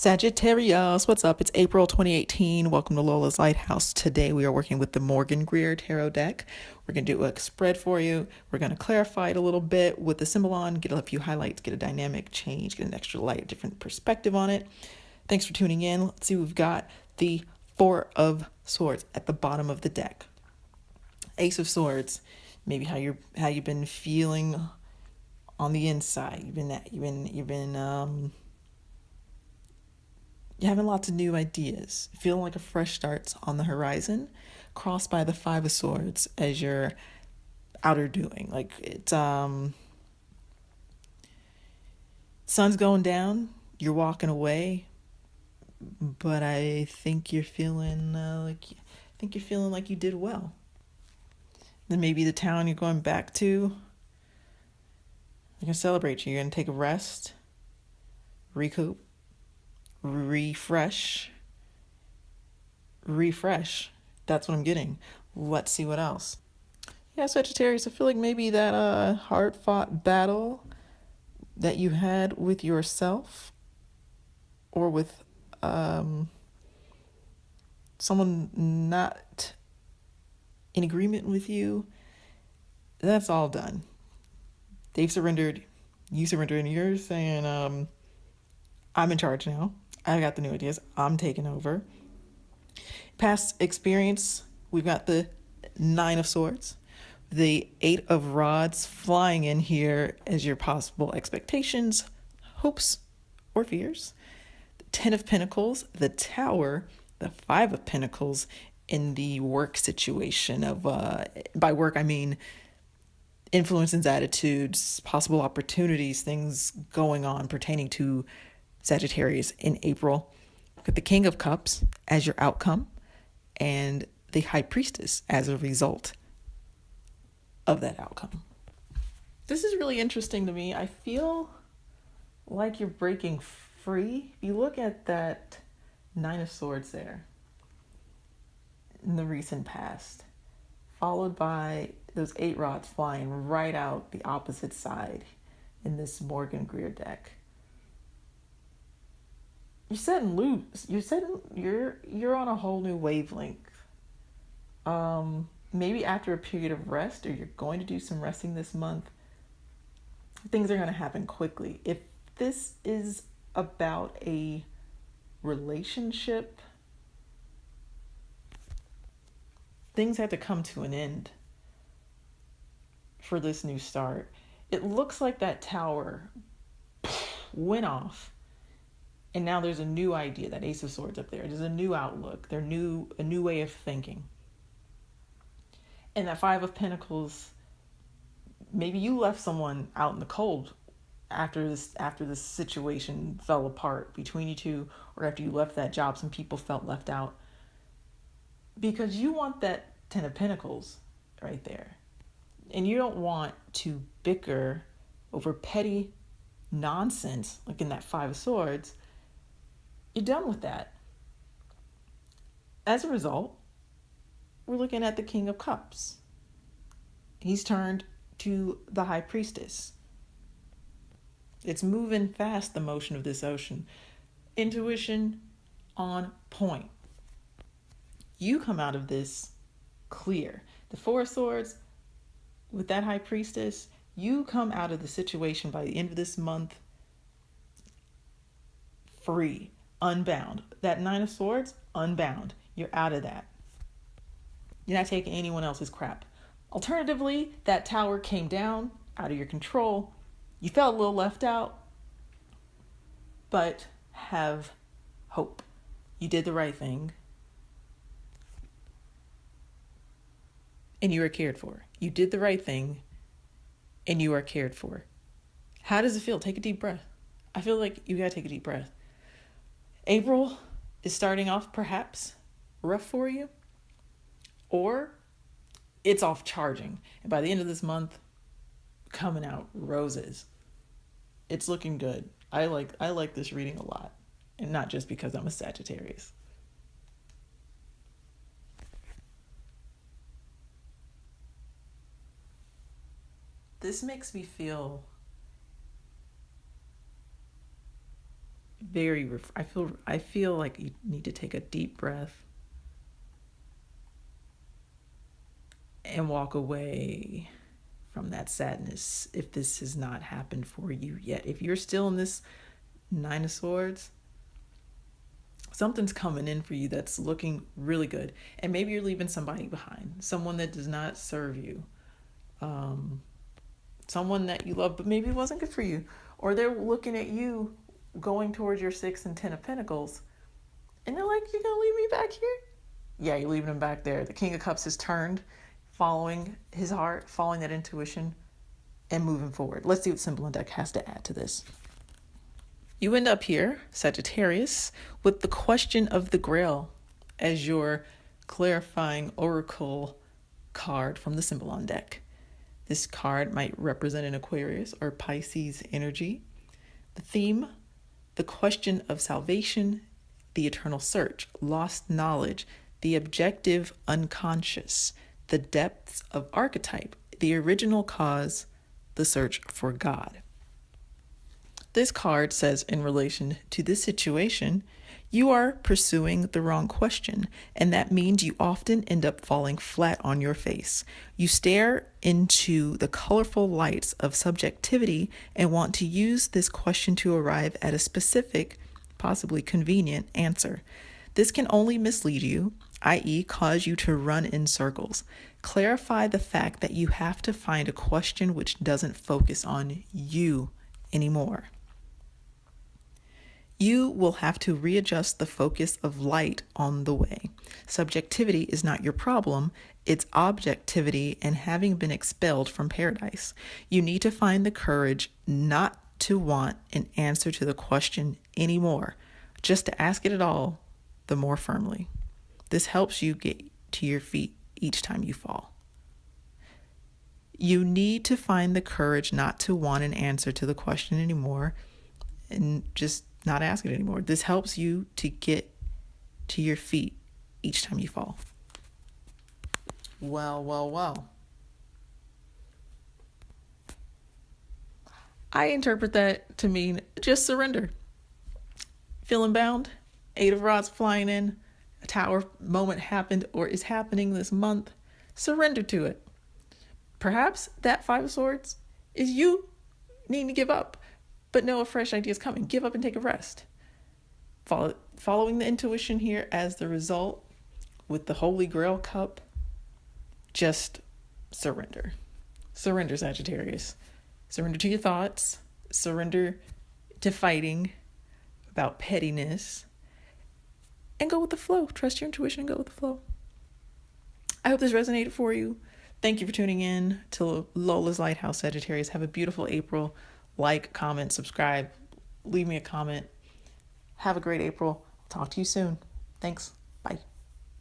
Sagittarius, what's up? It's April 2018. Welcome to Lola's Lighthouse. Today we are working with the Morgan Greer Tarot deck. We're going to do a spread for you. We're going to clarify it a little bit with the Symbolon, get a few highlights, get a dynamic change, get an extra light, different perspective on it. Thanks for tuning in. Let's see, we've got the Four of Swords at the bottom of the deck. Ace of Swords, maybe how you've been feeling on the inside. You're having lots of new ideas, feeling like a fresh start's on the horizon, crossed by the Five of Swords as your outer doing. Like it's sun's going down, you're walking away, but I think you're feeling like you did well. Then maybe the town you're going back to, they're gonna celebrate you. You're gonna take a rest, recoup, refresh. That's what I'm getting. Let's see what else. Yeah, Sagittarius, I feel like maybe that hard-fought battle that you had with yourself or with someone not in agreement with you, that's all done. They've surrendered, you surrendered, and you're saying, I'm in charge now. I got the new ideas. I'm taking over. Past experience, we've got the Nine of Swords, the Eight of Rods flying in here as your possible expectations, hopes, or fears. The Ten of Pentacles, the Tower, the Five of Pentacles in the work situation of, by work I mean influences, attitudes, possible opportunities, things going on pertaining to Sagittarius in April. With the King of Cups as your outcome and the High Priestess as a result of that outcome. This is really interesting to me. I feel like you're breaking free. If you look at that Nine of Swords there in the recent past, followed by those eight rods flying right out the opposite side in this Morgan Greer deck. You're setting loose. You're on a whole new wavelength. Maybe after a period of rest, or you're going to do some resting this month, things are going to happen quickly. If this is about a relationship, things have to come to an end for this new start. It looks like that tower went off. And now there's a new idea, that Ace of Swords up there. There's a new outlook. A new way of thinking. And that Five of Pentacles, maybe you left someone out in the cold after this situation fell apart between you two, or after you left that job, some people felt left out. Because you want that Ten of Pentacles right there. And you don't want to bicker over petty nonsense, like in that Five of Swords. You're done with that. As a result, we're looking at the King of Cups. He's turned to the High Priestess. It's moving fast, the motion of this ocean. Intuition on point. You come out of this clear. The Four of Swords with that High Priestess, you come out of the situation by the end of this month free. Unbound. That Nine of Swords, unbound. You're out of that. You're not taking anyone else's crap. Alternatively, that tower came down out of your control. You felt a little left out, but have hope. You did the right thing. And you are cared for. You did the right thing, and you are cared for. How does it feel? Take a deep breath. I feel like you gotta take a deep breath. April is starting off perhaps rough for you, or it's off charging. And by the end of this month, coming out roses. It's looking good. I like this reading a lot, and not just because I'm a Sagittarius. This makes me feel I feel like you need to take a deep breath and walk away from that sadness if this has not happened for you yet. If you're still in this Nine of Swords, something's coming in for you that's looking really good. And maybe you're leaving somebody behind, someone that does not serve you, someone that you love, but maybe it wasn't good for you. Or they're looking at you going towards your 6 and 10 of Pentacles, and they're like, you're going to leave me back here? Yeah, you're leaving him back there. The King of Cups has turned, following his heart, following that intuition, and moving forward. Let's see what Symbolon deck has to add to this. You end up here, Sagittarius, with the question of the Grail as your clarifying oracle card from the Symbolon deck. This card might represent an Aquarius or Pisces energy. The theme, the question of salvation, the eternal search, lost knowledge, the objective unconscious, the depths of archetype, the original cause, the search for God. This card says, in relation to this situation, you are pursuing the wrong question, and that means you often end up falling flat on your face. You stare into the colorful lights of subjectivity and want to use this question to arrive at a specific, possibly convenient answer. This can only mislead you, i.e., cause you to run in circles. Clarify the fact that you have to find a question which doesn't focus on you anymore. You will have to readjust the focus of light on the way. Subjectivity is not your problem, it's objectivity and having been expelled from paradise. You need to find the courage not to want an answer to the question anymore, just to ask it at all the more firmly. This helps you get to your feet each time you fall. You need to find the courage not to want an answer to the question anymore and just not ask it anymore. This helps you to get to your feet each time you fall. Well. I interpret that to mean just surrender. Feeling bound, 8 of Rods flying in, a tower moment happened or is happening this month. Surrender to it. Perhaps that 5 of Swords is you needing to give up, but know a fresh idea is coming. Give up and take a rest. Following the intuition here as the result with the Holy Grail cup, just surrender. Surrender, Sagittarius. Surrender to your thoughts. Surrender to fighting about pettiness. And go with the flow. Trust your intuition and go with the flow. I hope this resonated for you. Thank you for tuning in to Lola's Lighthouse, Sagittarius. Have a beautiful April. Like, comment, subscribe, leave me a comment. Have a great April. Talk to you soon. Thanks. Bye.